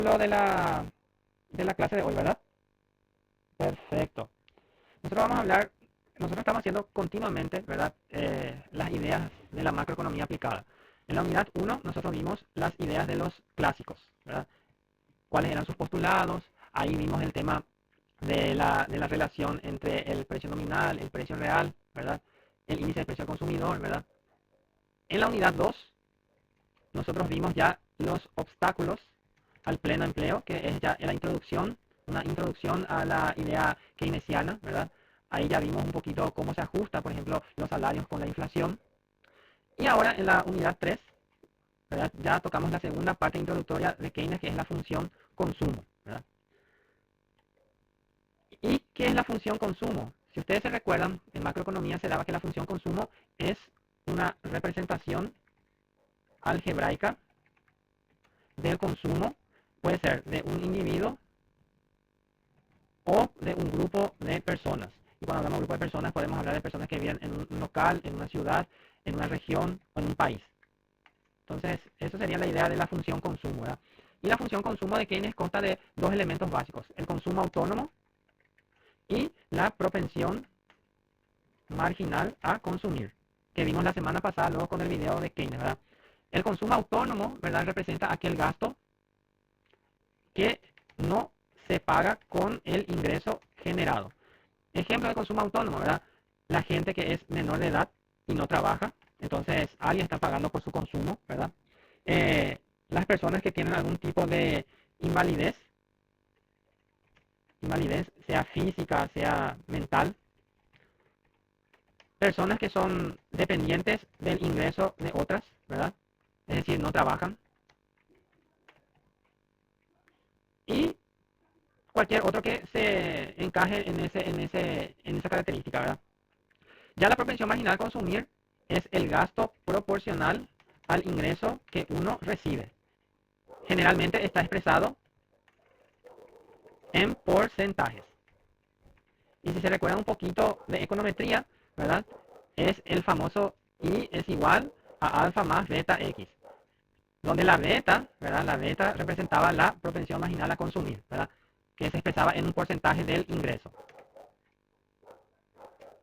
título de la clase de hoy, ¿verdad? Perfecto. Nosotros vamos a hablar, nosotros estamos haciendo continuamente, ¿verdad? Las ideas de la macroeconomía aplicada. En la unidad uno nosotros vimos las ideas de los clásicos, ¿verdad? Cuáles eran sus postulados. Ahí vimos el tema de la relación entre el precio nominal, el precio real, ¿verdad? El índice de precio al consumidor, ¿verdad? En la unidad 2 nosotros vimos ya los obstáculos al pleno empleo, que es ya la introducción, una introducción a la idea keynesiana, ¿verdad? Ahí ya vimos un poquito cómo se ajusta, por ejemplo, los salarios con la inflación. Y ahora en la unidad 3, ¿verdad? Ya tocamos la segunda parte introductoria de Keynes, que es la función consumo, ¿verdad? ¿Y qué es la función consumo? Si ustedes se recuerdan, en macroeconomía se daba que la función consumo es una representación algebraica del consumo, puede ser de un individuo o de un grupo de personas. Y cuando hablamos de grupo de personas, podemos hablar de personas que viven en un local, en una ciudad, en una región o en un país. Entonces, eso sería la idea de la función consumo, ¿verdad? Y la función consumo de Keynes consta de dos elementos básicos: el consumo autónomo y la propensión marginal a consumir, que vimos la semana pasada luego con el video de Keynes, ¿verdad? El consumo autónomo, ¿verdad?, representa aquel gasto que no se paga con el ingreso generado. Ejemplo de consumo autónomo, ¿verdad? La gente que es menor de edad y no trabaja, entonces alguien está pagando por su consumo, ¿verdad? Las personas que tienen algún tipo de invalidez, sea física, sea mental, personas que son dependientes del ingreso de otras, ¿verdad? Es decir, no trabajan. Y cualquier otro que se encaje en esa característica, ¿verdad? Ya la propensión marginal a consumir es el gasto proporcional al ingreso que uno recibe. Generalmente está expresado en porcentajes. Y si se recuerda un poquito de econometría, ¿verdad? Es el famoso I es igual a alfa más beta X, donde la beta, ¿verdad? La beta representaba la propensión marginal a consumir, ¿verdad?, que se expresaba en un porcentaje del ingreso.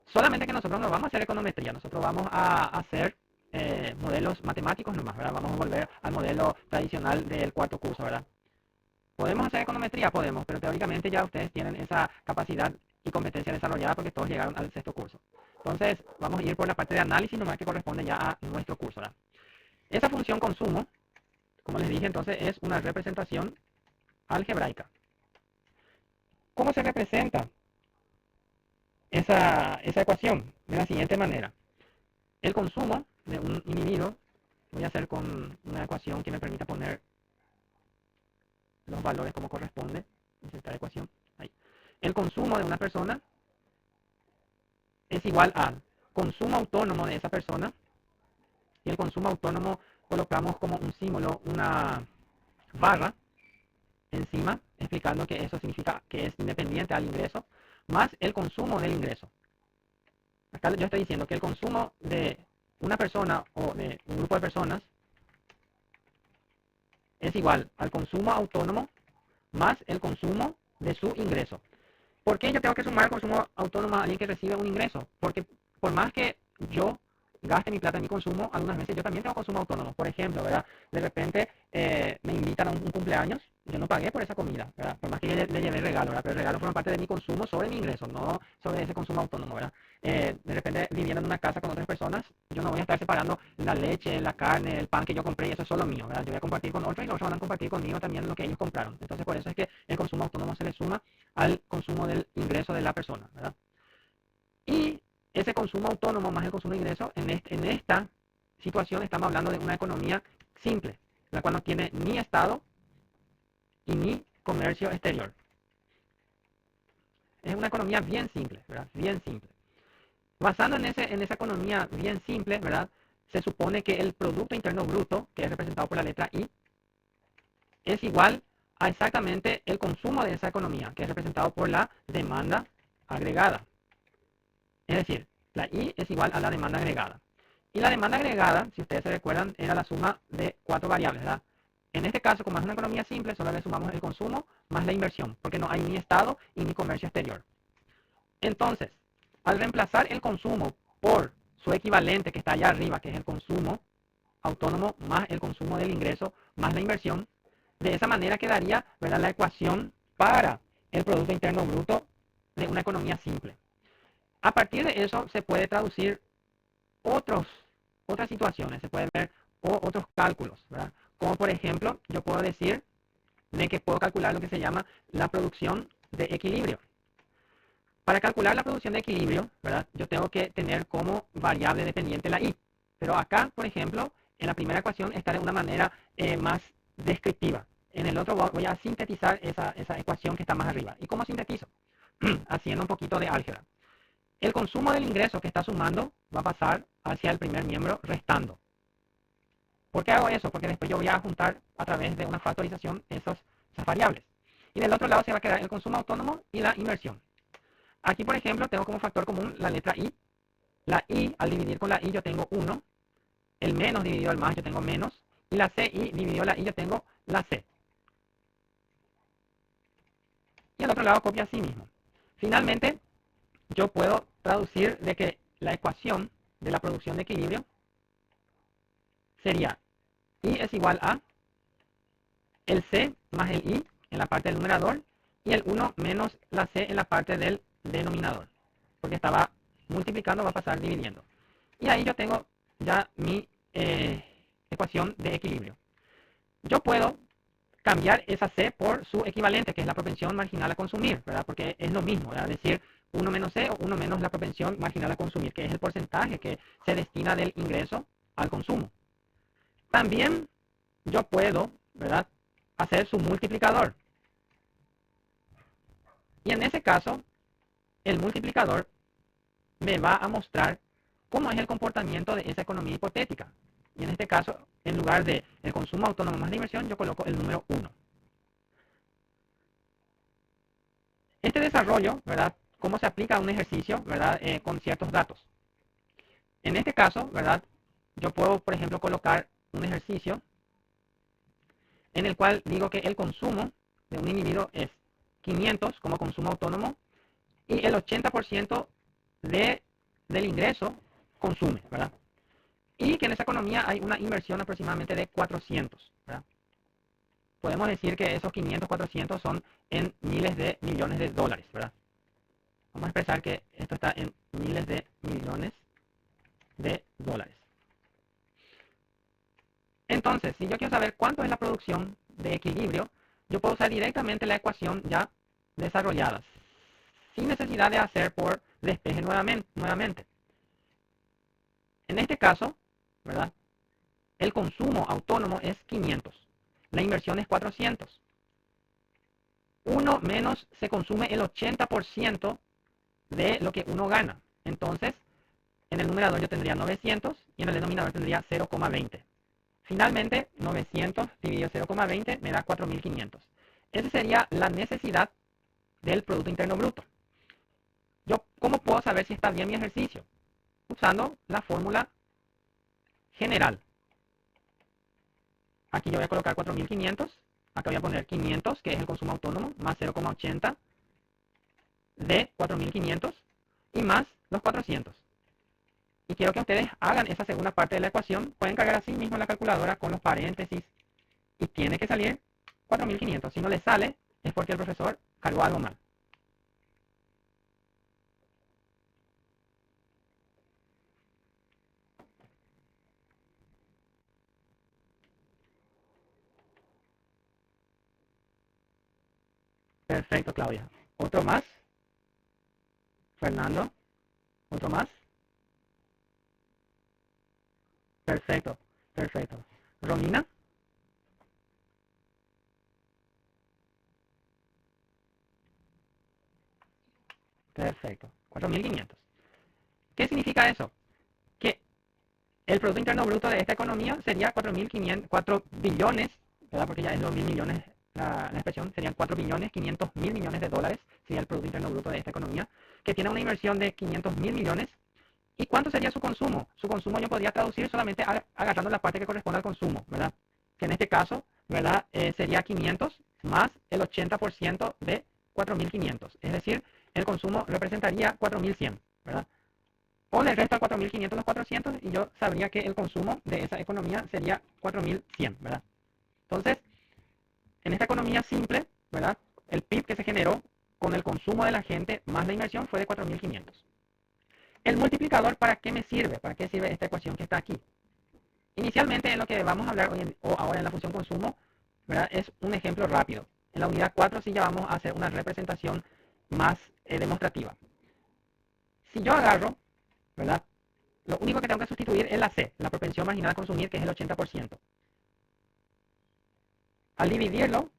Solamente que nosotros no vamos a hacer econometría, nosotros vamos a hacer modelos matemáticos nomás, ¿verdad? Vamos a volver al modelo tradicional del cuarto curso, ¿verdad? ¿Podemos hacer econometría? Podemos, pero teóricamente ya ustedes tienen esa capacidad y competencia desarrollada porque todos llegaron al sexto curso. Entonces, vamos a ir por la parte de análisis nomás que corresponde ya a nuestro curso, ¿verdad? Esa función consumo, como les dije, entonces es una representación algebraica. ¿Cómo se representa esa ecuación? De la siguiente manera. El consumo de un individuo, voy a hacer con una ecuación que me permita poner los valores como corresponde, insertar ecuación, ahí. El consumo de una persona es igual al consumo autónomo de esa persona, y el consumo autónomo colocamos como un símbolo, una barra encima, explicando que eso significa que es independiente al ingreso, más el consumo del ingreso. Acá yo estoy diciendo que el consumo de una persona o de un grupo de personas es igual al consumo autónomo más el consumo de su ingreso. ¿Por qué yo tengo que sumar el consumo autónomo a alguien que recibe un ingreso? Porque por más que yo gaste mi plata en mi consumo, algunas veces yo también tengo consumo autónomo. Por ejemplo, ¿verdad? De repente me invitan a un cumpleaños, yo no pagué por esa comida, ¿verdad? Por más que yo le llevé regalo, ¿verdad? Pero el regalo forma parte de mi consumo sobre mi ingreso, no sobre ese consumo autónomo, ¿verdad? De repente viviendo en una casa con otras personas, yo no voy a estar separando la leche, la carne, el pan que yo compré y eso es solo mío, ¿verdad? Yo voy a compartir con otros y los otros van a compartir conmigo también lo que ellos compraron. Entonces por eso es que el consumo autónomo se le suma al consumo del ingreso de la persona, ¿verdad? Y ese consumo autónomo más el consumo de ingreso, en esta situación estamos hablando de una economía simple, la cual no tiene ni Estado y ni comercio exterior. Es una economía bien simple, ¿verdad? Bien simple. Basando en esa economía bien simple, ¿verdad? Se supone que el Producto Interno Bruto, que es representado por la letra I, es igual a exactamente el consumo de esa economía, que es representado por la demanda agregada. Es decir, la I es igual a la demanda agregada. Y la demanda agregada, si ustedes se recuerdan, era la suma de cuatro variables, ¿verdad? En este caso, como es una economía simple, solo le sumamos el consumo más la inversión, porque no hay ni Estado y ni comercio exterior. Entonces, al reemplazar el consumo por su equivalente que está allá arriba, que es el consumo autónomo más el consumo del ingreso más la inversión, de esa manera quedaría, ¿verdad?, la ecuación para el Producto Interno Bruto de una economía simple. A partir de eso se puede traducir otras situaciones, se pueden ver otros cálculos, ¿verdad? Como por ejemplo, yo puedo decir de que puedo calcular lo que se llama la producción de equilibrio. Para calcular la producción de equilibrio, ¿verdad?, yo tengo que tener como variable dependiente la I. Pero acá, por ejemplo, en la primera ecuación está de una manera más descriptiva. En el otro voy a sintetizar esa ecuación que está más arriba. ¿Y cómo sintetizo? Haciendo un poquito de álgebra. El consumo del ingreso que está sumando va a pasar hacia el primer miembro restando. ¿Por qué hago eso? Porque después yo voy a juntar a través de una factorización esas variables. Y del otro lado se va a quedar el consumo autónomo y la inversión. Aquí, por ejemplo, tengo como factor común la letra I. La I, al dividir con la I, yo tengo 1. El menos dividido al más, yo tengo menos. Y la CI dividido la I, yo tengo la C. Y al otro lado copia así mismo. Finalmente, yo puedo traducir de que la ecuación de la producción de equilibrio sería I es igual a el C más el I en la parte del numerador y el 1 menos la C en la parte del denominador. Porque estaba multiplicando, va a pasar dividiendo. Y ahí yo tengo ya mi ecuación de equilibrio. Yo puedo cambiar esa C por su equivalente, que es la propensión marginal a consumir, ¿verdad? Porque es lo mismo, ¿verdad? Es decir, 1 menos C o 1 menos la propensión marginal a consumir, que es el porcentaje que se destina del ingreso al consumo. También yo puedo, ¿verdad?, hacer su multiplicador. Y en ese caso, el multiplicador me va a mostrar cómo es el comportamiento de esa economía hipotética. Y en este caso, en lugar de el consumo autónomo más la inversión, yo coloco el número 1. Este desarrollo, ¿verdad?, cómo se aplica a un ejercicio, ¿verdad?, con ciertos datos. En este caso, ¿verdad?, yo puedo, por ejemplo, colocar un ejercicio en el cual digo que el consumo de un individuo es 500 como consumo autónomo y el 80% del ingreso consume, ¿verdad? Y que en esa economía hay una inversión aproximadamente de 400, ¿verdad? Podemos decir que esos 500, 400 son en miles de millones de dólares, ¿verdad? Vamos a expresar que esto está en miles de millones de dólares. Entonces, si yo quiero saber cuánto es la producción de equilibrio, yo puedo usar directamente la ecuación ya desarrollada, sin necesidad de hacer por despeje nuevamente. En este caso, ¿verdad?, el consumo autónomo es 500. La inversión es 400. 1 menos se consume el 80% de lo que uno gana. Entonces, en el numerador yo tendría 900 y en el denominador tendría 0,20. Finalmente, 900 dividido 0,20 me da 4.500. Esa sería la necesidad del Producto Interno Bruto. Yo, ¿cómo puedo saber si está bien mi ejercicio? Usando la fórmula general. Aquí yo voy a colocar 4.500. Acá voy a poner 500, que es el consumo autónomo, más 0,80 de 4.500 y más los 400. Y quiero que ustedes hagan esa segunda parte de la ecuación. Pueden cargar así mismo en la calculadora con los paréntesis. Y tiene que salir 4.500. Si no les sale, es porque el profesor cargó algo mal. Perfecto, Claudia. ¿Otro más? Fernando. ¿Otro más? Perfecto, perfecto. Romina. Perfecto. 4.500. ¿Qué significa eso? Que el Producto Interno Bruto de esta economía sería 4 billones, ¿verdad? Porque ya es 2.000 millones la expresión, serían 4 billones 500 mil millones de dólares, sería el Producto Interno Bruto de esta economía, que tiene una inversión de 500 mil millones. ¿Y cuánto sería su consumo? Su consumo yo podría traducir solamente agarrando la parte que corresponde al consumo, ¿verdad? Que en este caso ¿verdad? Sería 500 más el 80% de 4.500. Es decir, el consumo representaría 4.100, ¿verdad? O le resto al 4.500 los 400 y yo sabría que el consumo de esa economía sería 4.100, ¿verdad? Entonces, en esta economía simple, ¿verdad? El PIB que se generó con el consumo de la gente más la inversión fue de 4.500. El multiplicador, ¿para qué me sirve? ¿Para qué sirve esta ecuación que está aquí? Inicialmente, en lo que vamos a hablar hoy o ahora en la función consumo, ¿verdad? Es un ejemplo rápido. En la unidad 4 sí ya vamos a hacer una representación más demostrativa. Si yo agarro, ¿verdad? Lo único que tengo que sustituir es la C, la propensión marginal a consumir, que es el 80%. Al dividirlo,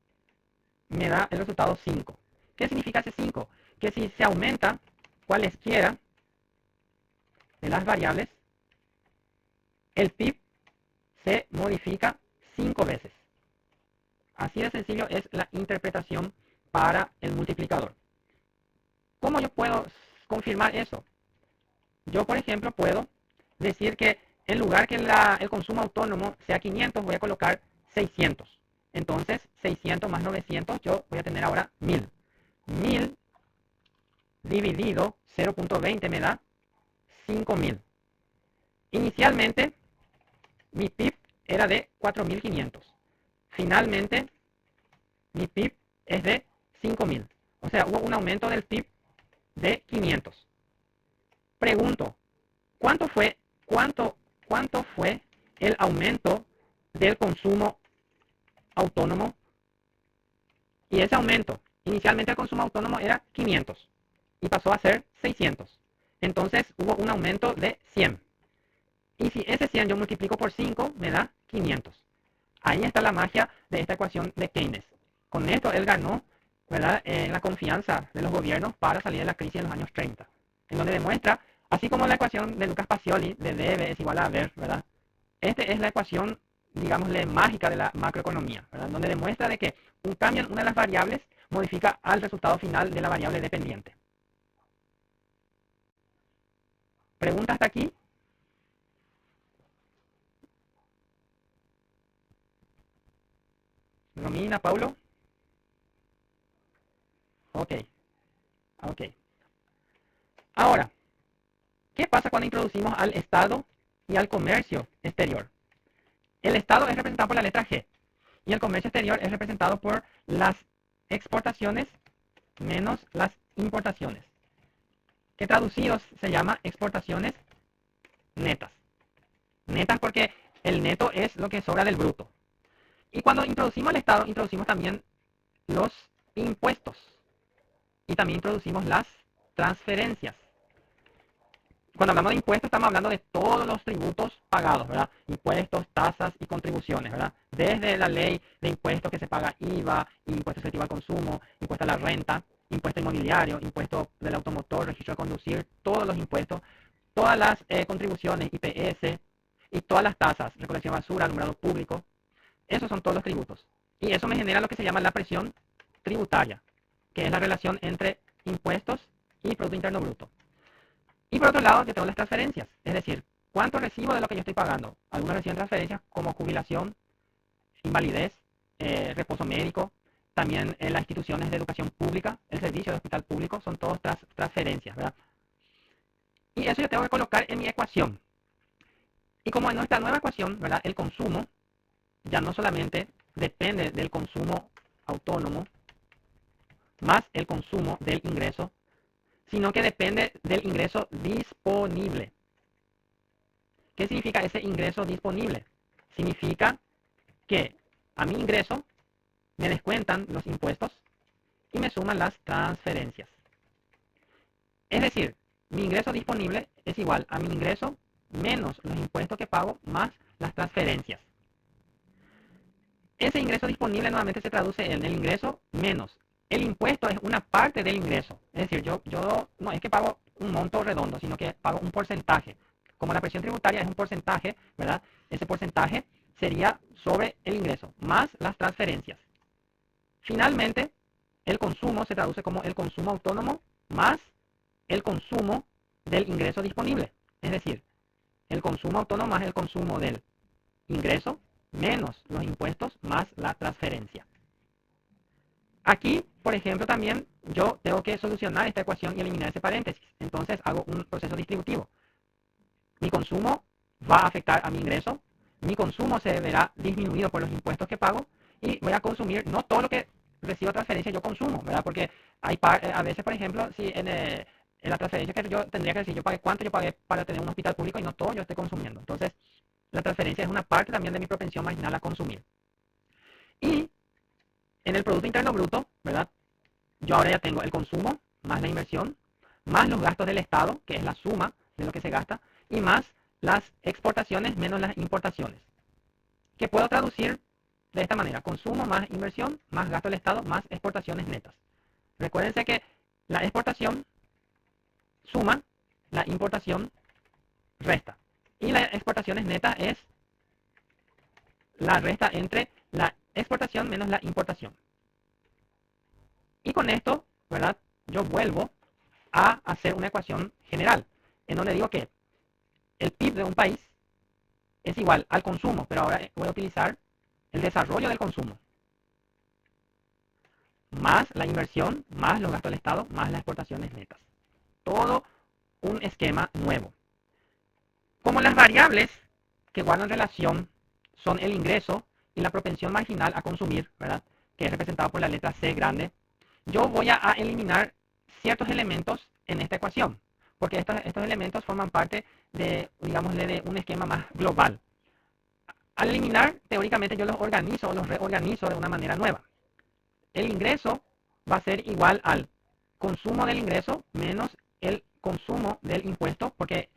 me da el resultado 5. ¿Qué significa ese 5? Que si se aumenta cualesquiera de las variables, el PIB se modifica 5 veces. Así de sencillo es la interpretación para el multiplicador. ¿Cómo yo puedo confirmar eso? Yo, por ejemplo, puedo decir que en lugar que el consumo autónomo sea 500, voy a colocar 600. Entonces, 600 más 900, yo voy a tener ahora 1000. 1000 dividido 0.20 me da 5000. Inicialmente, mi PIB era de 4.500. Finalmente, mi PIB es de 5000. O sea, hubo un aumento del PIB de 500. Pregunto, ¿cuánto fue el aumento del consumo autónomo? Y ese aumento, inicialmente el consumo autónomo era 500 y pasó a ser 600. Entonces hubo un aumento de 100. Y si ese 100 yo multiplico por 5, me da 500. Ahí está la magia de esta ecuación de Keynes. Con esto él ganó, ¿verdad?, la confianza de los gobiernos para salir de la crisis en los años 30. En donde demuestra, así como la ecuación de Lucas Pacioli de debe es igual a haber, ¿verdad? Esta es la ecuación, digámosle, mágica de la macroeconomía, ¿verdad? Donde demuestra de que un cambio en una de las variables modifica al resultado final de la variable dependiente. ¿Pregunta hasta aquí? Romina, Paulo. Ok, ok. Ahora, ¿qué pasa cuando introducimos al Estado y al comercio exterior? El Estado es representado por la letra G y el comercio exterior es representado por las exportaciones menos las importaciones, que traducidos se llama exportaciones netas. Netas porque el neto es lo que sobra del bruto. Y cuando introducimos el Estado, introducimos también los impuestos y también introducimos las transferencias. Cuando hablamos de impuestos, estamos hablando de todos los tributos pagados, ¿verdad? Impuestos, tasas y contribuciones, ¿verdad? Desde la ley de impuestos que se paga IVA, impuesto selectivo al consumo, impuesto a la renta, impuesto inmobiliario, impuesto del automotor, registro de conducir, todos los impuestos, todas las contribuciones, IPS y todas las tasas, recolección de basura, alumbrado público, esos son todos los tributos. Y eso me genera lo que se llama la presión tributaria, que es la relación entre impuestos y Producto Interno Bruto. Y por otro lado, yo tengo las transferencias, es decir, cuánto recibo de lo que yo estoy pagando. Algunos reciben transferencias como jubilación, invalidez, reposo médico, también en las instituciones de educación pública, el servicio de hospital público, son todos transferencias, ¿verdad? Y eso yo tengo que colocar en mi ecuación. Y como en nuestra nueva ecuación, ¿verdad?, el consumo ya no solamente depende del consumo autónomo más el consumo del ingreso, sino que depende del ingreso disponible. ¿Qué significa ese ingreso disponible? Significa que a mi ingreso me descuentan los impuestos y me suman las transferencias. Es decir, mi ingreso disponible es igual a mi ingreso menos los impuestos que pago más las transferencias. Ese ingreso disponible nuevamente se traduce en el ingreso menos. El impuesto es una parte del ingreso. Es decir, yo no es que pago un monto redondo, sino que pago un porcentaje. Como la presión tributaria es un porcentaje, ¿verdad? Ese porcentaje sería sobre el ingreso, más las transferencias. Finalmente, el consumo se traduce como el consumo autónomo más el consumo del ingreso disponible. Es decir, el consumo autónomo más el consumo del ingreso menos los impuestos más la transferencia. Aquí, por ejemplo, también yo tengo que solucionar esta ecuación y eliminar ese paréntesis. Entonces hago un proceso distributivo. Mi consumo va a afectar a mi ingreso. Mi consumo se verá disminuido por los impuestos que pago y voy a consumir no todo lo que recibo transferencia yo consumo, ¿verdad? Porque hay a veces, por ejemplo, si en la transferencia que yo tendría que decir, yo pagué cuánto yo pagué para tener un hospital público y no todo yo estoy consumiendo. Entonces, la transferencia es una parte también de mi propensión marginal a consumir. Y en el Producto Interno Bruto, ¿verdad? Yo ahora ya tengo el consumo más la inversión, más los gastos del Estado, que es la suma de lo que se gasta, y más las exportaciones menos las importaciones. Que puedo traducir de esta manera: consumo más inversión, más gasto del Estado, más exportaciones netas. Recuérdense que la exportación suma, la importación resta. Y las exportaciones netas es la resta entre la exportación menos la importación. Y con esto, ¿verdad? Yo vuelvo a hacer una ecuación general, en donde digo que el PIB de un país es igual al consumo, pero ahora voy a utilizar el desarrollo del consumo, más la inversión, más los gastos del Estado, más las exportaciones netas. Todo un esquema nuevo. Como las variables que guardan relación son el ingreso y la propensión marginal a consumir, ¿verdad? Que es representado por la letra C grande, yo voy a eliminar ciertos elementos en esta ecuación, porque estos elementos forman parte de, digámosle, de un esquema más global. Al eliminar, teóricamente yo los organizo o los reorganizo de una manera nueva. El ingreso va a ser igual al consumo del ingreso menos el consumo del impuesto, porque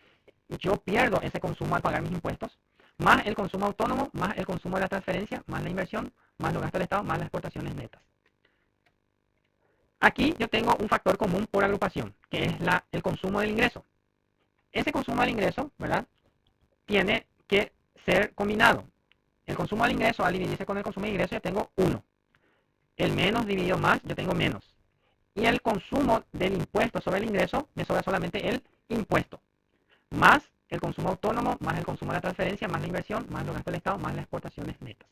yo pierdo ese consumo al pagar mis impuestos, más el consumo autónomo, más el consumo de la transferencia, más la inversión, más los gastos del Estado, más las exportaciones netas. Aquí yo tengo un factor común por agrupación, que es el consumo del ingreso. Ese consumo del ingreso, ¿verdad?, tiene que ser combinado. El consumo del ingreso, al dividirse con el consumo del ingreso, yo tengo 1. El menos dividido más, yo tengo menos. Y el consumo del impuesto sobre el ingreso, me sobra solamente el impuesto. Más el consumo autónomo, más el consumo de la transferencia, más la inversión, más los gastos del Estado, más las exportaciones netas.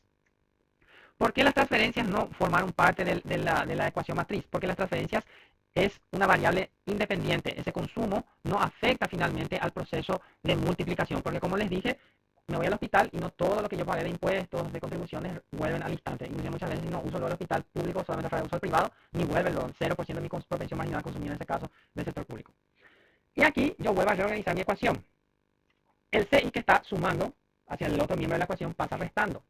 ¿Por qué las transferencias no formaron parte de la ecuación matriz? Porque las transferencias es una variable independiente. Ese consumo no afecta finalmente al proceso de multiplicación. Porque como les dije, me voy al hospital y no todo lo que yo pagué de impuestos, de contribuciones, vuelven al instante. Y muchas veces no uso el hospital público, solamente para uso el privado, ni vuelve el 0% de mi propensión marginal a consumir, en este caso, del sector público. Y aquí yo vuelvo a reorganizar mi ecuación. El CI que está sumando hacia el otro miembro de la ecuación pasa restando.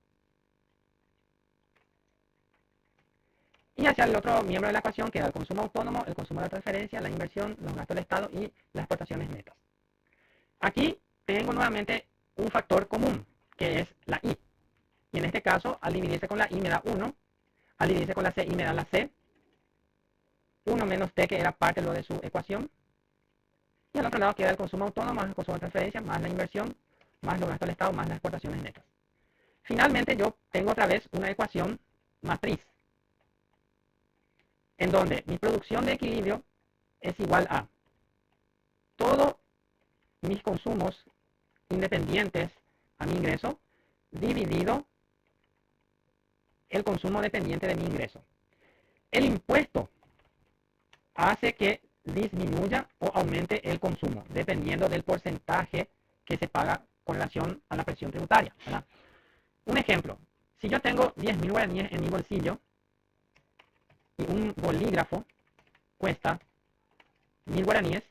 Y hacia el otro miembro de la ecuación queda el consumo autónomo, el consumo de la transferencia, la inversión, los gastos del Estado y las exportaciones netas. Aquí tengo nuevamente un factor común, que es la I. Y en este caso, al dividirse con la I me da 1, al dividirse con la CI me da la C, 1 menos T, que era parte luego de su ecuación. Y al otro lado queda el consumo autónomo, más el consumo de transferencia, más la inversión, más los gastos del Estado, más las exportaciones netas. Finalmente yo tengo otra vez una ecuación matriz, en donde mi producción de equilibrio es igual a todos mis consumos independientes a mi ingreso dividido el consumo dependiente de mi ingreso. El impuesto hace que disminuya o aumente el consumo, dependiendo del porcentaje que se paga con relación a la presión tributaria, ¿verdad? Un ejemplo: si yo tengo 10.000 guaraníes en mi bolsillo y un bolígrafo cuesta 1.000 guaraníes,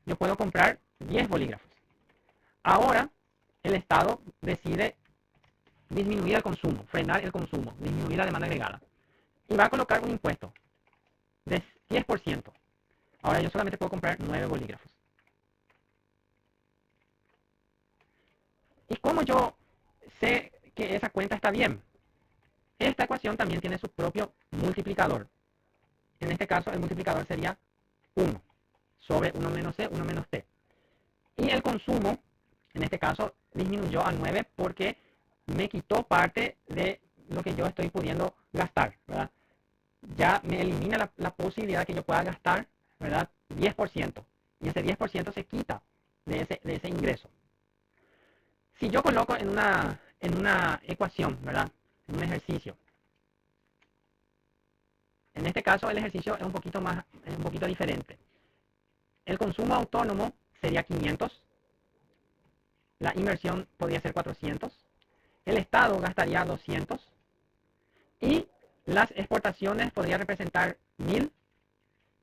yo puedo comprar 10 bolígrafos. Ahora el Estado decide disminuir el consumo, frenar el consumo, disminuir la demanda agregada, y va a colocar un impuesto de 10%. Ahora yo solamente puedo comprar 9 bolígrafos. ¿Y cómo yo sé que esa cuenta está bien? Esta ecuación también tiene su propio multiplicador. En este caso el multiplicador sería 1 sobre 1 menos C, 1 menos T. Y el consumo, en este caso, disminuyó a 9 porque me quitó parte de lo que yo estoy pudiendo gastar, ¿verdad? Ya me elimina la posibilidad de que yo pueda gastar, ¿verdad?, 10%. Y ese 10% se quita de ese ingreso. Si yo coloco en una en una ecuación, ¿verdad? En un ejercicio. En este caso el ejercicio es un poquito diferente. El consumo autónomo sería 500. La inversión podría ser 400. El Estado gastaría 200. Y las exportaciones podrían representar 1000.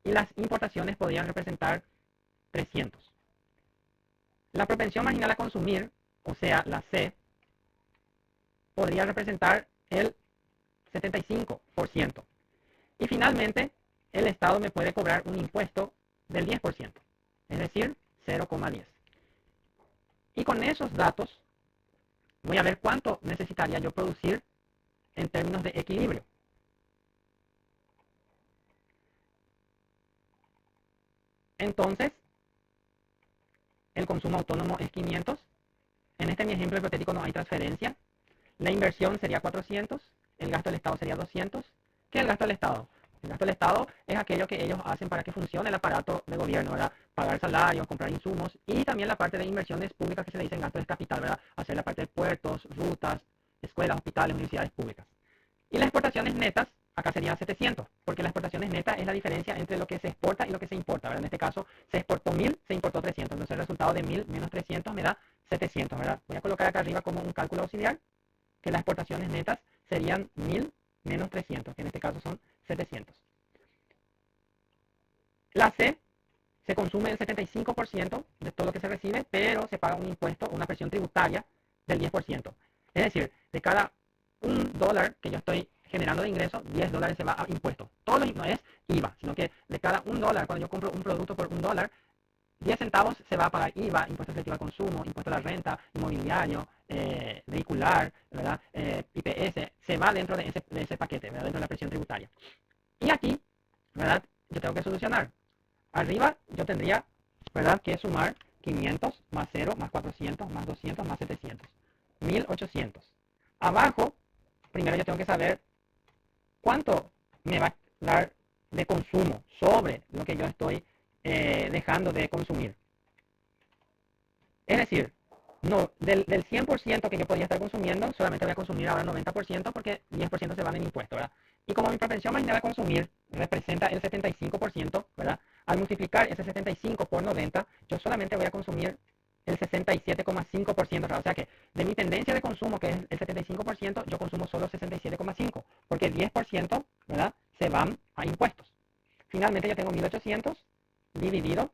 Y las importaciones podrían representar 300. La propensión marginal a consumir, o sea, la C, podría representar el 75%. Y finalmente, el Estado me puede cobrar un impuesto del 10%, es decir, 0,10. Y con esos datos voy a ver cuánto necesitaría yo producir en términos de equilibrio. Entonces, el consumo autónomo es 500. En este mi ejemplo hipotético no hay transferencia. La inversión sería 400. El gasto del Estado sería 200. ¿Qué es el gasto del Estado? El gasto del Estado es aquello que ellos hacen para que funcione el aparato de gobierno, ¿verdad? Pagar salarios, comprar insumos y también la parte de inversiones públicas que se le dicen gastos de capital, ¿verdad? Hacer la parte de puertos, rutas, escuelas, hospitales, universidades públicas. Y las exportaciones netas, acá serían 700, porque las exportaciones netas es la diferencia entre lo que se exporta y lo que se importa, ¿verdad? En este caso se exportó 1000, se importó 300, entonces el resultado de 1000 menos 300 me da 700, ¿verdad? Voy a colocar acá arriba como un cálculo auxiliar, que las exportaciones netas serían 1000 menos 300, que en este caso son 700. La C se consume el 75% de todo lo que se recibe, pero se paga un impuesto, una presión tributaria del 10%. Es decir, de cada $1 que yo estoy generando de ingreso, $10 se va a impuestos. Todo no es IVA, sino que de cada $1, cuando yo compro un producto por $1, 10 centavos se va a pagar IVA, impuesto selectivo al consumo, impuesto a la renta, inmobiliario, vehicular, ¿verdad? IPS, se va dentro de ese paquete, ¿verdad? Dentro de la presión tributaria. Y aquí, ¿verdad? Yo tengo que solucionar. Arriba yo tendría, ¿verdad?, que sumar 500 más 0 más 400 más 200 más 700. 1800. Abajo, primero yo tengo que saber cuánto me va a dar de consumo sobre lo que yo estoy dejando de consumir. Es decir, no, del 100% que yo podría estar consumiendo, solamente voy a consumir ahora el 90% porque 10% se van en impuestos, ¿verdad? Y como mi propensión marginal a consumir representa el 75%, ¿verdad? Al multiplicar ese 75 por 90, yo solamente voy a consumir el 67,5%, ¿verdad? O sea que de mi tendencia de consumo, que es el 75%, yo consumo solo 67,5%, porque el 10%, ¿verdad?, se van a impuestos. Finalmente yo tengo 1800 dividido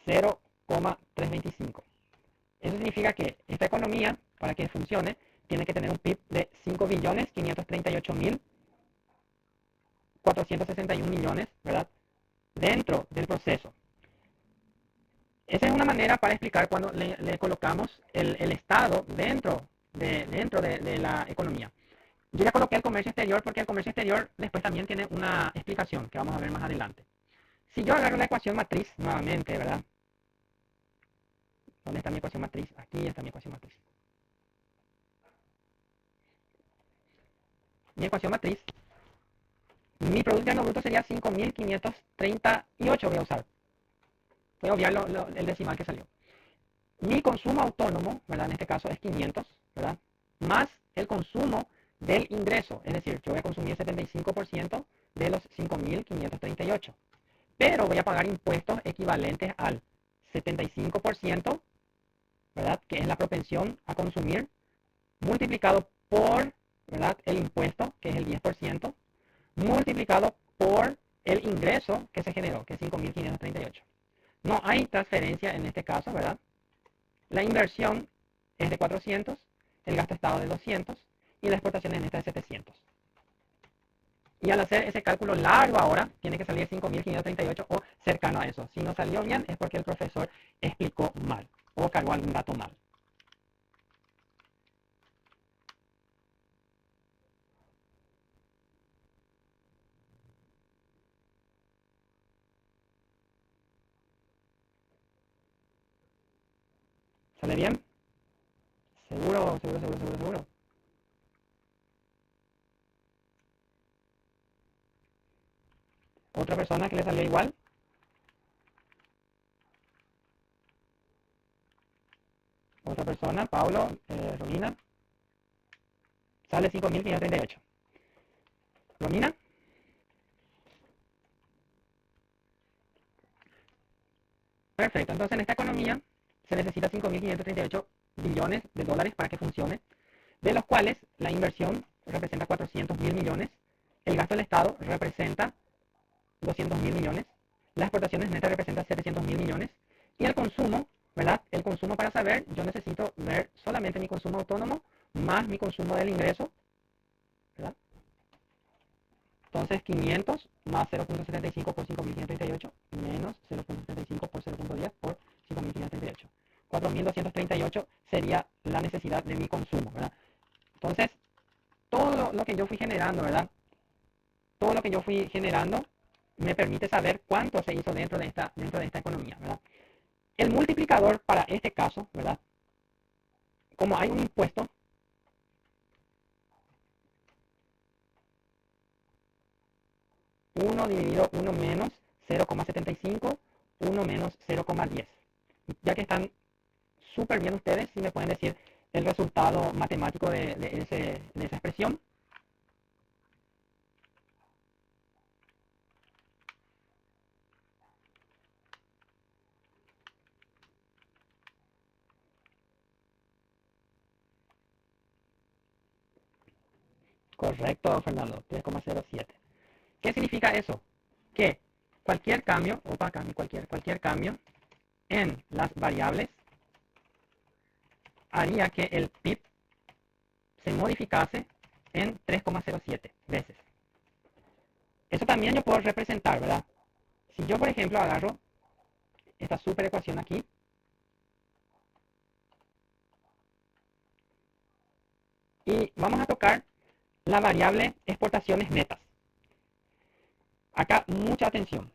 0,325. Eso significa que esta economía, para que funcione, tiene que tener un PIB de 5.538.461 millones, ¿verdad?, dentro del proceso. Esa es una manera para explicar cuando le colocamos el Estado dentro de la economía. Yo ya coloqué el comercio exterior porque el comercio exterior después también tiene una explicación que vamos a ver más adelante. Si yo agarro la ecuación matriz nuevamente, ¿verdad? ¿Dónde está mi ecuación matriz? Aquí está mi ecuación matriz. Mi ecuación matriz, mi Producto Interno Bruto sería 5.538, voy a usar. Voy a obviar el decimal que salió. Mi consumo autónomo, ¿verdad?, en este caso es 500, ¿verdad?, más el consumo del ingreso, es decir, yo voy a consumir 75% de los 5.538, pero voy a pagar impuestos equivalentes al 75%, ¿verdad?, que es la propensión a consumir, multiplicado por, ¿verdad?, el impuesto, que es el 10%, multiplicado por el ingreso que se generó, que es 5.538. No hay transferencia en este caso, ¿verdad? La inversión es de 400, el gasto Estado de 200 y la exportación en esta de 700. Y al hacer ese cálculo largo ahora, tiene que salir 5.538 o cercano a eso. Si no salió bien es porque el profesor explicó mal o cargó algún dato mal. ¿Sale bien? Seguro, seguro, seguro, seguro, seguro. ¿Otra pregunta? persona que le salió igual. Otra persona, Paulo, Romina. Sale 5.538. Romina. Perfecto, entonces en esta economía se necesita 5.538 billones de dólares para que funcione, de los cuales la inversión representa 400.000 millones, el gasto del Estado representa 200.000 millones, las exportaciones netas representan 700.000 millones y el consumo, ¿verdad? El consumo, para saber, yo necesito ver solamente mi consumo autónomo más mi consumo del ingreso, ¿verdad? Entonces 500 más 0.75 por 5.538 menos 0.75 por 0.10 por 5.538. 4.238 sería la necesidad de mi consumo, ¿verdad? Entonces, todo lo que yo fui generando, ¿verdad? Todo lo que yo fui generando me permite saber cuánto se hizo dentro de esta economía, ¿verdad? El multiplicador para este caso, ¿verdad? Como hay un impuesto, 1 dividido 1 menos 0,75, 1 menos 0,10. Ya que están súper bien ustedes, si me pueden decir el resultado matemático de esa expresión. Correcto, Fernando, 3,07. ¿Qué significa eso? Que cualquier cambio, cualquier cambio en las variables haría que el PIB se modificase en 3,07 veces. Eso también yo puedo representar, ¿verdad? Si yo, por ejemplo, agarro esta super ecuación aquí, y vamos a tocar la variable exportaciones netas. Acá mucha atención.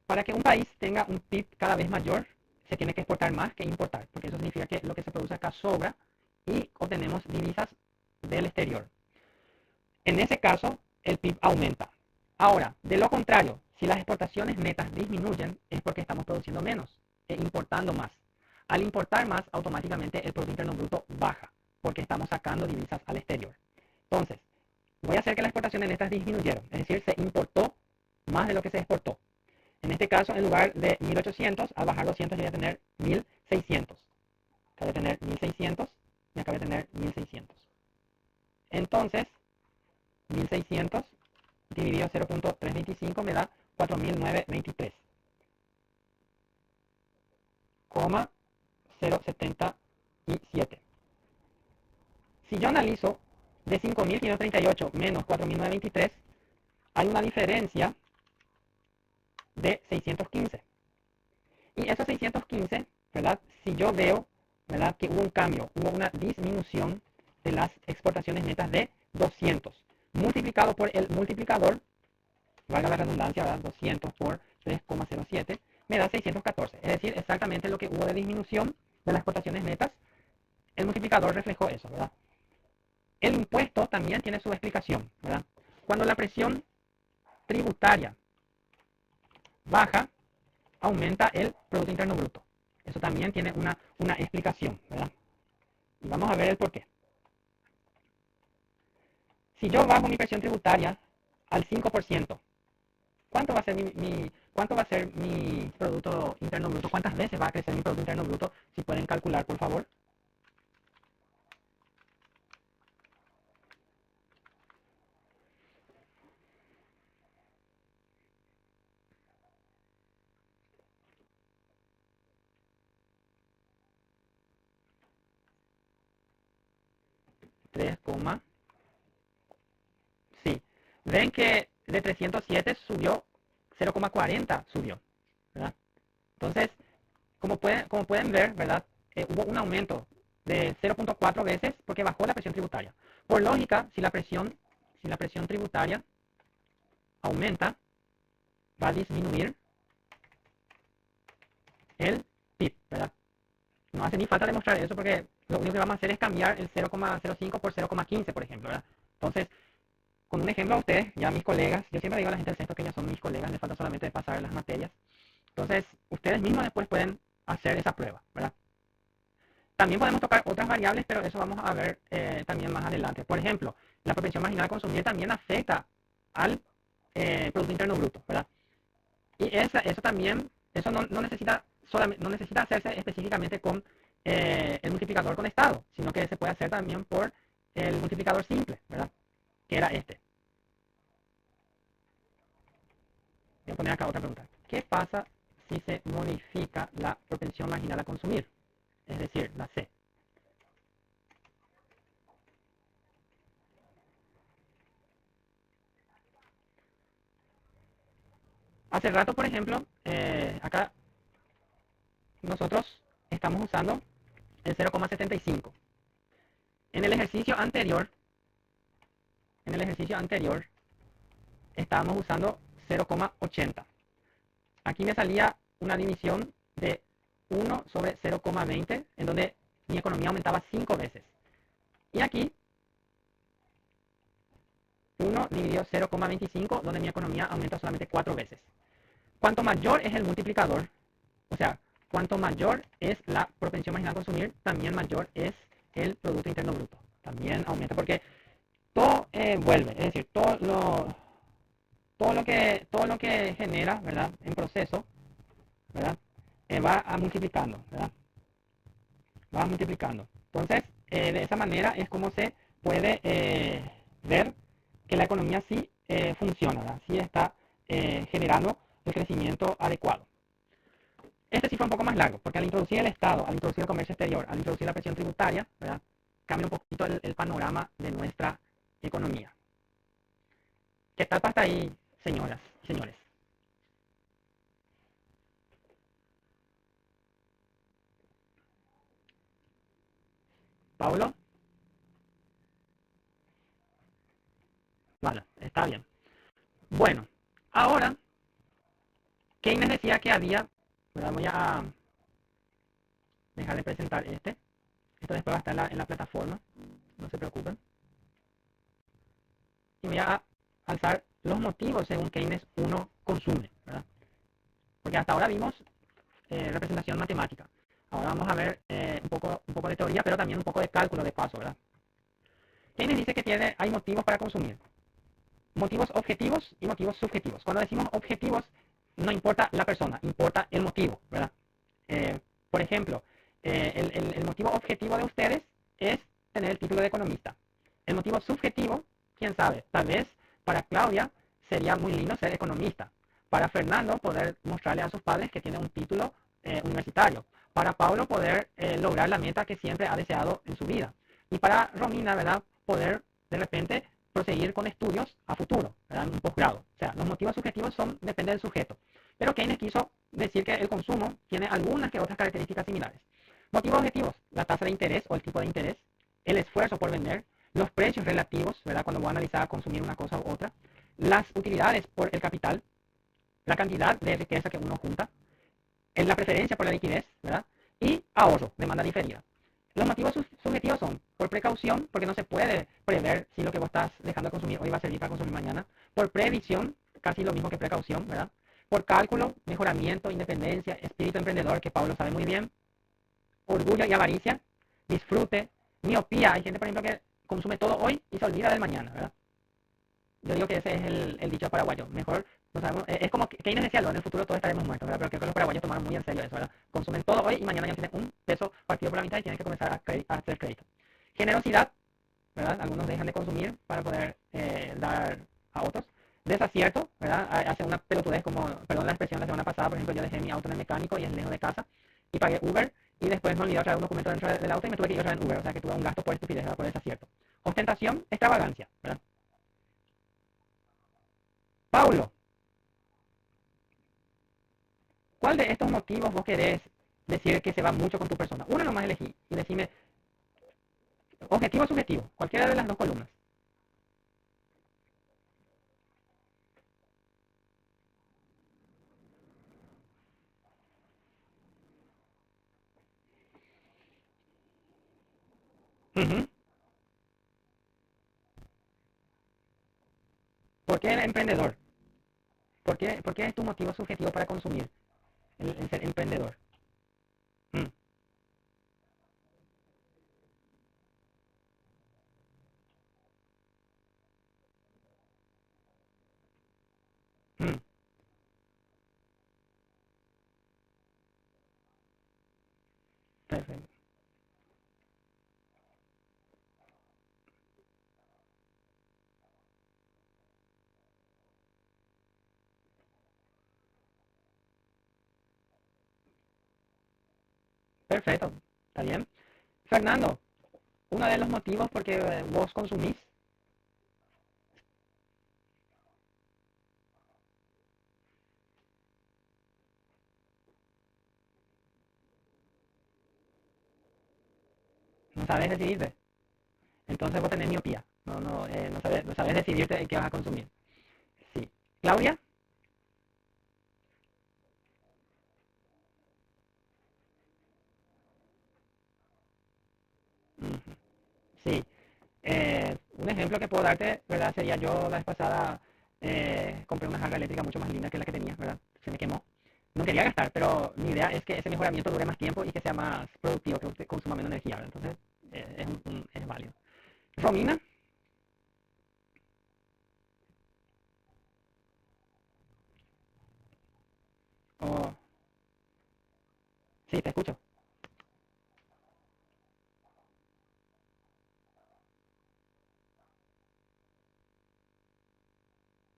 Para que un país tenga un PIB cada vez mayor, se tiene que exportar más que importar, porque eso significa que lo que se produce acá sobra y obtenemos divisas del exterior. En ese caso, el PIB aumenta. Ahora, de lo contrario, si las exportaciones netas disminuyen, es porque estamos produciendo menos e importando más. Al importar más, automáticamente el Producto Interno Bruto baja, porque estamos sacando divisas al exterior. Entonces, voy a hacer que las exportaciones netas disminuyeron, es decir, se importó más de lo que se exportó. En este caso, en lugar de 1.800, al bajar 200, yo voy a tener 1.600. Acá voy a tener 1.600 y acá voy a tener 1.600. Entonces, 1.600 dividido 0.325 me da 4.923, 0.77. Si yo analizo de 5.538 menos 4.923, hay una diferencia de 615. Y esos 615, ¿verdad? Si yo veo, ¿verdad?, que hubo un cambio, hubo una disminución de las exportaciones netas de 200, multiplicado por el multiplicador, valga la redundancia, ¿verdad?, 200 por 3,07, me da 614. Es decir, exactamente lo que hubo de disminución de las exportaciones netas, el multiplicador reflejó eso, ¿verdad? El impuesto también tiene su explicación, ¿verdad? Cuando la presión tributaria baja, aumenta el Producto Interno Bruto. Eso también tiene una explicación, ¿verdad? Y vamos a ver el por qué. Si yo bajo mi presión tributaria al 5%, ¿cuánto va a ser cuánto va a ser mi Producto Interno Bruto? ¿Cuántas veces va a crecer mi Producto Interno Bruto? Si pueden calcular, por favor. Sí. Ven que de 307 subió 0,40 subió, ¿verdad? Entonces, como pueden ver, ¿verdad? Hubo un aumento de 0,4 veces porque bajó la presión tributaria. Por lógica, si la presión tributaria aumenta, va a disminuir el PIB, ¿verdad? No hace ni falta demostrar eso porque lo único que vamos a hacer es cambiar el 0,05 por 0,15, por ejemplo, ¿verdad? Entonces, con un ejemplo a ustedes, ya mis colegas, yo siempre digo a la gente del sexto que ya son mis colegas, les falta solamente pasar las materias. Entonces, ustedes mismos después pueden hacer esa prueba, ¿verdad? También podemos tocar otras variables, pero eso vamos a ver también más adelante. Por ejemplo, la propensión marginal a consumir también afecta al Producto Interno Bruto, ¿verdad? Y eso también, eso no necesita solamente, no necesita hacerse específicamente con el multiplicador con estado, sino que se puede hacer también por el multiplicador simple, ¿verdad? Que era este. Voy a poner acá otra pregunta. ¿Qué pasa si se modifica la propensión marginal a consumir? Es decir, la C. Hace rato, por ejemplo, acá nosotros estamos usando el 0,75. En el ejercicio anterior, en el ejercicio anterior, estábamos usando 0,80. Aquí me salía una división de 1 sobre 0,20, en donde mi economía aumentaba 5 veces. Y aquí 1 dividido 0,25, donde mi economía aumenta solamente 4 veces. Cuanto mayor es el multiplicador, o sea, cuanto mayor es la propensión marginal a consumir, también mayor es el Producto Interno Bruto. También aumenta, porque todo vuelve, es decir, todo lo que genera, ¿verdad? En proceso, ¿verdad? Va a multiplicando, ¿verdad? Va multiplicando. Entonces, de esa manera es como se puede ver que la economía sí funciona, ¿verdad? Sí está generando el crecimiento adecuado. Este sí fue un poco más largo, porque al introducir el Estado, al introducir el comercio exterior, al introducir la presión tributaria, ¿verdad? Cambia un poquito el panorama de nuestra economía. ¿Qué tal hasta ahí, señoras y señores? ¿Paulo? Vale, está bien. Bueno, ahora, Keynes decía que había, ¿verdad? Voy a dejar de presentar este. Esto después va a estar en la plataforma, no se preocupen. Y voy a alzar los motivos según Keynes uno consume, ¿verdad? Porque hasta ahora vimos representación matemática. Ahora vamos a ver un poco de teoría, pero también un poco de cálculo de paso, ¿verdad? Keynes dice que hay motivos para consumir. Motivos objetivos y motivos subjetivos. Cuando decimos objetivos, no importa la persona, importa el motivo, ¿verdad? Por ejemplo, el motivo objetivo de ustedes es tener el título de economista. El motivo subjetivo, quién sabe, tal vez para Claudia sería muy lindo ser economista. Para Fernando poder mostrarle a sus padres que tiene un título universitario. Para Pablo poder lograr la meta que siempre ha deseado en su vida. Y para Romina, ¿verdad? Poder de repente proseguir con estudios a futuro, ¿verdad? Un posgrado. O sea, los motivos subjetivos depende del sujeto. Pero Keynes quiso decir que el consumo tiene algunas que otras características similares. Motivos objetivos, la tasa de interés o el tipo de interés, el esfuerzo por vender, los precios relativos, ¿verdad? Cuando voy a analizar consumir una cosa u otra, las utilidades por el capital, la cantidad de riqueza que uno junta, la preferencia por la liquidez, ¿verdad? Y ahorro, demanda diferida. Los motivos subjetivos son por precaución, porque no se puede prever si lo que vos estás dejando de consumir hoy va a servir para consumir mañana. Por previsión, casi lo mismo que precaución, ¿verdad? Por cálculo, mejoramiento, independencia, espíritu emprendedor, que Pablo sabe muy bien. Orgullo y avaricia, disfrute, miopía. Hay gente, por ejemplo, que consume todo hoy y se olvida del mañana, ¿verdad? Yo digo que ese es el dicho paraguayo. Mejor, no sabemos, es como Keynes decía, en el futuro todos estaremos muertos, ¿verdad? Pero creo que los paraguayos tomaron muy en serio eso, ¿verdad? Consumen todo hoy y mañana ya tienen un peso partido por la mitad y tienen que comenzar a hacer crédito. Generosidad, ¿verdad? Algunos dejan de consumir para poder dar a otros. Desacierto, ¿verdad? Hace una pelotudez como, perdón la expresión, la semana pasada, por ejemplo, yo dejé mi auto en el mecánico y es lejos de casa y pagué Uber y después me olvidé traer un documento dentro del auto y me tuve que ir otra vez en Uber, o sea que tuve un gasto por estupidez, ¿verdad? Por desacierto. Ostentación, extravagancia, ¿verdad? Paulo, ¿cuál de estos motivos vos querés decir que se va mucho con tu persona? Uno nomás elegí y decime objetivo o subjetivo, cualquiera de las dos columnas. Ujú. ¿Por qué el emprendedor? Por qué es tu motivo subjetivo para consumir el ser emprendedor? Mm, mm, perfecto. Perfecto. ¿Está bien? Fernando, uno de los motivos por qué vos consumís, no sabes decidirte. Entonces vos tenés miopía. No sabes decidirte qué vas a consumir. Sí. Claudia. Ujú. Sí. Un ejemplo que puedo darte, ¿verdad? Sería yo la vez pasada compré una jarra eléctrica mucho más linda que la que tenía, ¿verdad? Se me quemó. No quería gastar, pero mi idea es que ese mejoramiento dure más tiempo y que sea más productivo, que consuma menos energía, ¿verdad? Entonces, es válido. Romina, oh, sí, te escucho.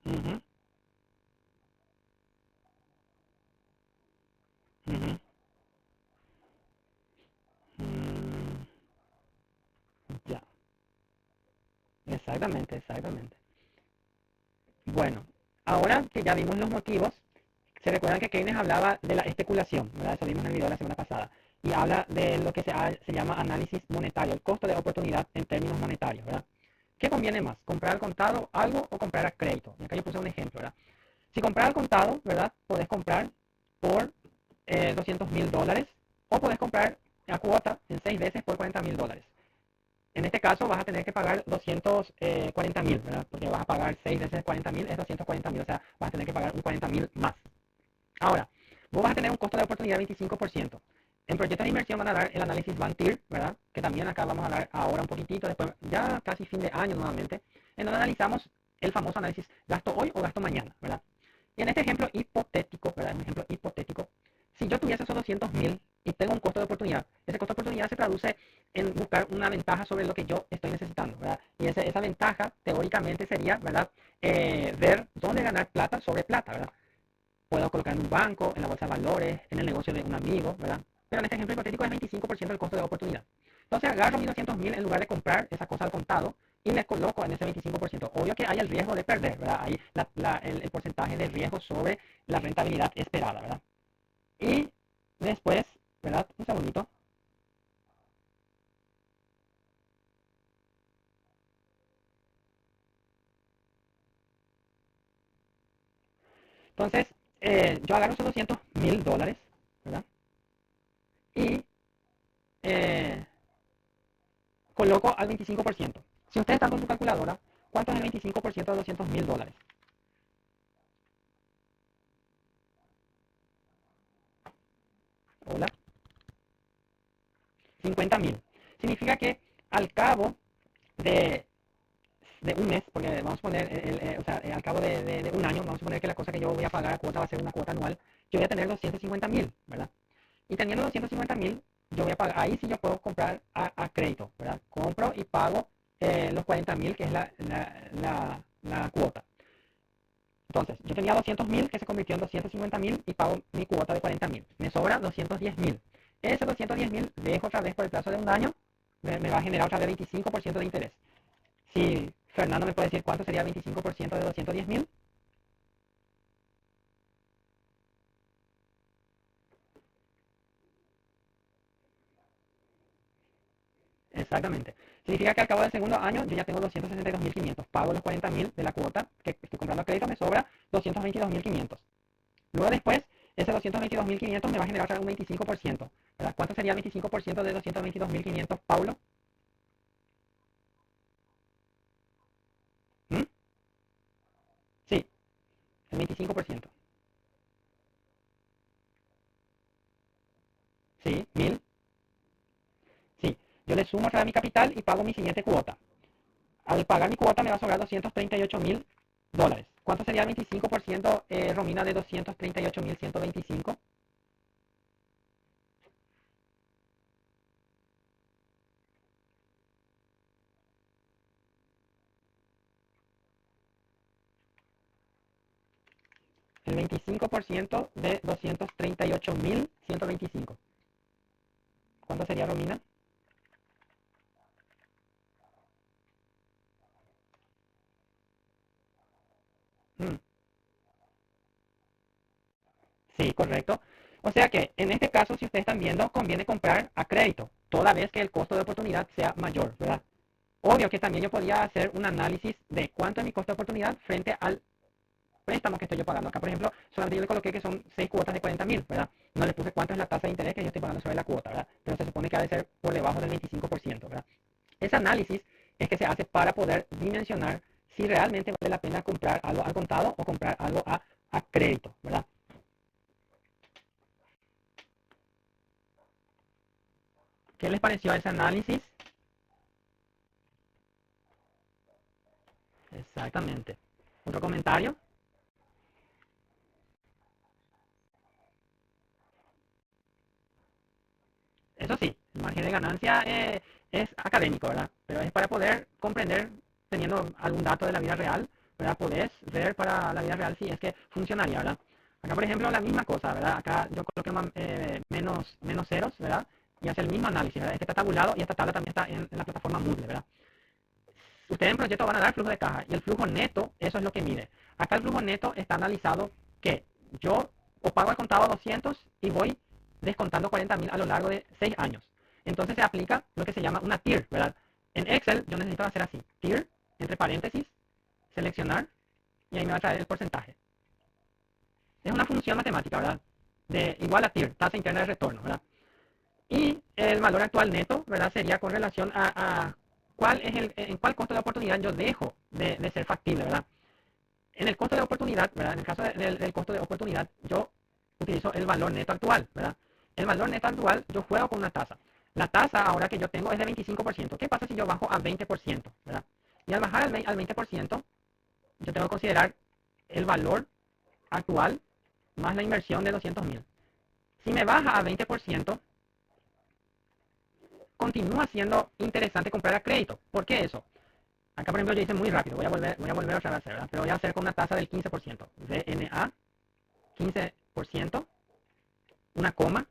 Ujú, ujú, mm, ya, exactamente, exactamente. Bueno, ahora que ya vimos los motivos, se recuerdan que Keynes hablaba de la especulación, ¿verdad? Eso vimos en el video de la semana pasada. Y habla de lo que se llama análisis monetario, el costo de oportunidad en términos monetarios, ¿verdad? ¿Qué conviene más? ¿Comprar al contado algo o comprar a crédito? Y acá yo puse un ejemplo, ¿verdad? Si comprar al contado, ¿verdad? Podés comprar por $200.000 o podés comprar a cuota en 6 veces por $40.000. En este caso vas a tener que pagar 240.000, ¿verdad? Porque vas a pagar 6 veces 40.000 es 240.000, o sea, vas a tener que pagar un 40.000 más. Ahora, vos vas a tener un costo de oportunidad de 25%. En proyectos de inversión van a dar el análisis Van Tier, ¿verdad? Que también acá vamos a dar ahora un poquitito, después ya casi fin de año nuevamente, en donde analizamos el famoso análisis gasto hoy o gasto mañana, ¿verdad? Y en este ejemplo hipotético, ¿verdad? Un ejemplo hipotético, si yo tuviese esos 200.000 y tengo un costo de oportunidad, ese costo de oportunidad se traduce en buscar una ventaja sobre lo que yo estoy necesitando, ¿verdad? Y esa ventaja teóricamente sería, ¿verdad? Ver dónde ganar plata sobre plata, ¿verdad? Puedo colocar en un banco, en la bolsa de valores, en el negocio de un amigo, ¿verdad? Pero en este ejemplo hipotético es 25% del costo de oportunidad. Entonces agarro mis 200.000 en lugar de comprar esa cosa al contado y me coloco en ese 25%. Obvio que hay el riesgo de perder, ¿verdad? Hay el porcentaje de riesgo sobre la rentabilidad esperada, ¿verdad? Y después, ¿verdad? Un segundito. Entonces, yo agarro esos $200.000, ¿verdad? Y eh, coloco al 25%. Si ustedes están con su calculadora, ¿cuánto es el 25% de $200.000? Hola, 50.000. Significa que al cabo de, de un mes, porque vamos a poner, o sea, al cabo de un año, vamos a poner que la cosa que yo voy a pagar a cuota va a ser una cuota anual, yo voy a tener 250.000, ¿verdad? Y teniendo 250.000, yo voy a pagar, ahí sí yo puedo comprar a crédito, ¿verdad? Compro y pago los 40.000, que es la cuota. Entonces, yo tenía 200.000 que se convirtió en 250.000 y pago mi cuota de 40.000. Me sobra 210.000. Ese 210.000 dejo otra vez por el plazo de un año, me va a generar otra vez 25% de interés. Si Fernando me puede decir cuánto sería 25% de 210.000, exactamente. Significa que al cabo del segundo año yo ya tengo 262.500. Pago los 40.000 de la cuota que estoy comprando a crédito, me sobra 222.500. Luego después, ese 222.500 me va a generar otra vez un 25%, ¿verdad? ¿Cuánto sería el 25% de 222.500, Paulo? ¿Mm? el 25%. Sí, 1000. Sí, yo le sumo a mi capital y pago mi siguiente cuota. Al pagar mi cuota me va a sobrar $238.000. ¿Cuánto sería el 25%, Romina, de 238.125? El 25% de 238.125. ¿Cuánto sería, Romina? Mm, sí, correcto. O sea que en este caso, si ustedes están viendo, conviene comprar a crédito, toda vez que el costo de oportunidad sea mayor, ¿verdad? Obvio que también yo podía hacer un análisis de cuánto es mi costo de oportunidad frente al préstamo que estoy yo pagando. Acá, por ejemplo, solamente yo le coloqué que son 6 cuotas de 40.000, ¿verdad? No le puse cuánto es la tasa de interés que yo estoy pagando sobre la cuota, ¿verdad? Pero se supone que ha de ser por debajo del 25%, ¿verdad? Ese análisis es que se hace para poder dimensionar si realmente vale la pena comprar algo al contado o comprar algo a crédito, ¿verdad? ¿Qué les pareció ese análisis? Exactamente. ¿Otro comentario? Eso sí, el margen de ganancia es académico, ¿verdad? Pero es para poder comprender, teniendo algún dato de la vida real, ¿verdad? Podés ver para la vida real si es que funcionaría, ¿verdad? Acá, por ejemplo, la misma cosa, ¿verdad? Acá yo coloqué menos ceros, ¿verdad? Y hace el mismo análisis, ¿verdad? Este está tabulado y esta tabla también está en la plataforma Moodle, ¿verdad? Ustedes en proyecto van a dar flujo de caja y el flujo neto, eso es lo que mide. Acá el flujo neto está analizado que yo o pago al contado 200 y voy descontando 40.000 a lo largo de 6 años. Entonces se aplica lo que se llama una TIR, ¿verdad? En Excel yo necesito hacer así, TIR, entre paréntesis, seleccionar y ahí me va a traer el porcentaje. Es una función matemática, ¿verdad? De igual a TIR, tasa interna de retorno, ¿verdad? Y el valor actual neto, ¿verdad? Sería con relación a cuál es en cuál costo de oportunidad yo dejo de ser factible, ¿verdad? En el costo de oportunidad, ¿verdad? En el caso del costo de oportunidad, yo utilizo el valor neto actual, ¿verdad? El valor neto actual, yo juego con una tasa. La tasa ahora que yo tengo es de 25%. ¿Qué pasa si yo bajo a 20%, ¿verdad? Y al bajar al 20%, yo tengo que considerar el valor actual más la inversión de 200.000. Si me baja a 20%, continúa siendo interesante comprar a crédito. ¿Por qué eso? Acá, por ejemplo, yo hice muy rápido. Voy a volver otra vez a hacer, ¿verdad? Pero voy a hacer con una tasa del 15%. DNA, 15%, una coma.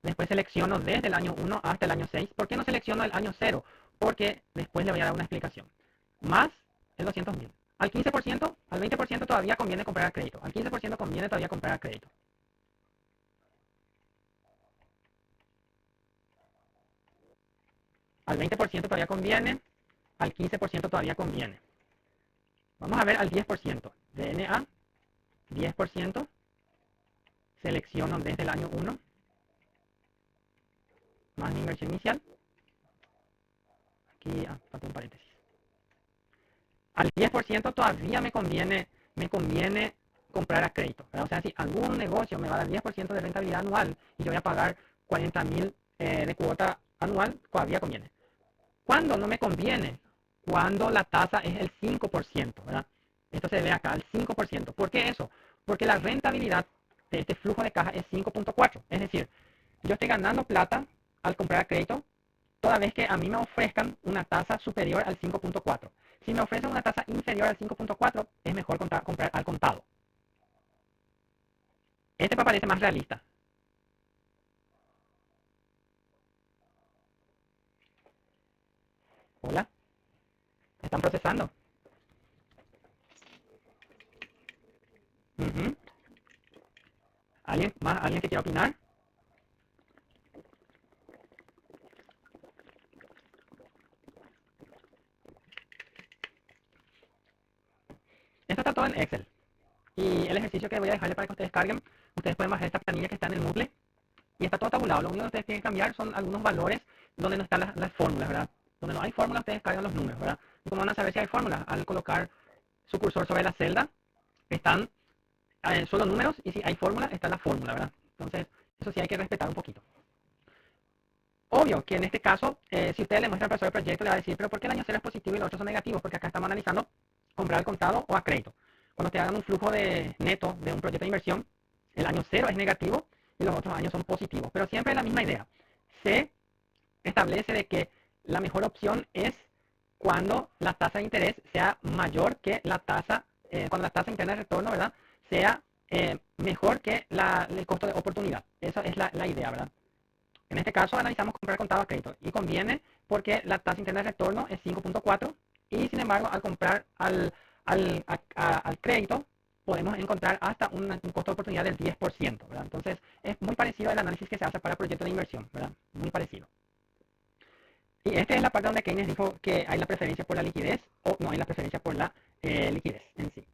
Después selecciono desde el año 1 hasta el año 6. ¿Por qué no selecciono el año 0? Porque después le voy a dar una explicación. Más el 200.000. Al 15%, al 20% todavía conviene comprar a crédito. Al 15% conviene todavía comprar a crédito. Al 20% todavía conviene. Al 15% todavía conviene. Vamos a ver al 10%. DNA, 10%. Selecciono desde el año 1 más mi inversión inicial. Aquí, tapé un paréntesis. Al 10% todavía me conviene comprar a crédito, ¿verdad? O sea, si algún negocio me va a dar 10% de rentabilidad anual y yo voy a pagar 40.000 de cuota anual, todavía conviene. ¿Cuándo no me conviene? Cuando la tasa es el 5%, ¿verdad? Esto se ve acá, el 5%. ¿Por qué eso? Porque la rentabilidad de este flujo de caja es 5.4. Es decir, yo estoy ganando plata al comprar a crédito toda vez que a mí me ofrezcan una tasa superior al 5.4. Si me ofrecen una tasa inferior al 5.4, es mejor comprar al contado. Este me parece más realista. Hola, están procesando. Ujú. ¿Alguien más? ¿Alguien que quiera opinar? Esto está todo en Excel. Y el ejercicio que voy a dejarle para que ustedes carguen, ustedes pueden bajar esta planilla que está en el Moodle. Y está todo tabulado. Lo único que ustedes tienen que cambiar son algunos valores donde no están las fórmulas, ¿verdad? Donde no hay fórmulas, ustedes cargan los números, ¿verdad? ¿Y cómo van a saber si hay fórmulas? Al colocar su cursor sobre la celda están solo números y si hay fórmula, está la fórmula, ¿verdad? Entonces, eso sí hay que respetar un poquito. Obvio que en este caso, si usted le muestra al profesor el proyecto, le va a decir, pero ¿por qué el año 0 es positivo y los otros son negativos? Porque acá estamos analizando comprar al contado o a crédito. Cuando te hagan un flujo de neto de un proyecto de inversión, el año 0 es negativo y los otros años son positivos. Pero siempre es la misma idea. Se establece de que la mejor opción es cuando la tasa de interés sea mayor que la tasa, cuando la tasa interna de retorno, ¿verdad? Sea mejor que el costo de oportunidad. Esa es la idea, ¿verdad? En este caso analizamos comprar contado a crédito y conviene porque la tasa interna de retorno es 5.4 y sin embargo al comprar al crédito podemos encontrar hasta un costo de oportunidad del 10%, ¿verdad? Entonces es muy parecido al análisis que se hace para proyectos de inversión, ¿verdad? Muy parecido. Y esta es la parte donde Keynes dijo que hay la preferencia por la liquidez o no hay la preferencia por la liquidez en sí.